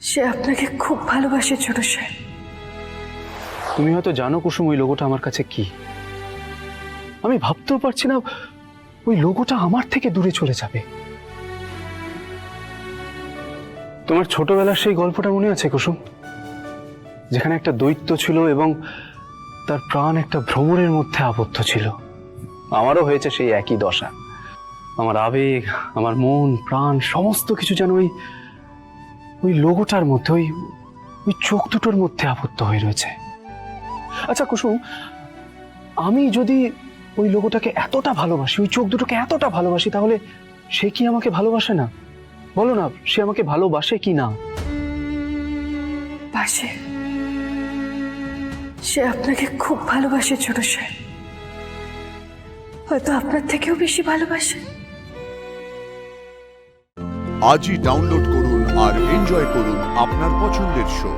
সে আপনাকে খুব ভালোবাসে ছোট সাহেব। তুমি হয়তো জানো কুসুম ওই লোগোটা আমার কাছে কি। আমি ভাবতেও পারছি না ওই লোগোটা আমার থেকে দূরে চলে যাবে। তোমার ছোটবেলার সেই গল্পটা মনে আছে কুসুম, যেখানে একটা দৈত্য ছিল এবং তার প্রাণ একটা ভ্রমরের মধ্যে আবদ্ধ ছিল? আমারও হয়েছে সেই একই দশা। আমার আবেগ, আমার মন, প্রাণ সমস্ত কিছু যেন ওই লোগোটার মধ্যে, ওই চোখ দুটোর মধ্যে আবদ্ধ হয়ে রয়েছে। আচ্ছা কুসুম, আমি যদি ওই লোগোটাকে এতটা ভালোবাসি, ওই চোখ দুটোকে এতটা ভালোবাসি, তাহলে সে কি আমাকে ভালোবাসে না? বলো না, সে আমাকে ভালোবাসে কি না? বাসে, সে আপনাকে খুব ভালোবাসে ছোট সাহেব। হয়তো আপনার থেকেও বেশি ভালোবাসে। আজই ডাউনলোড করুন আর এনজয় করুন আপনার পছন্দের শো।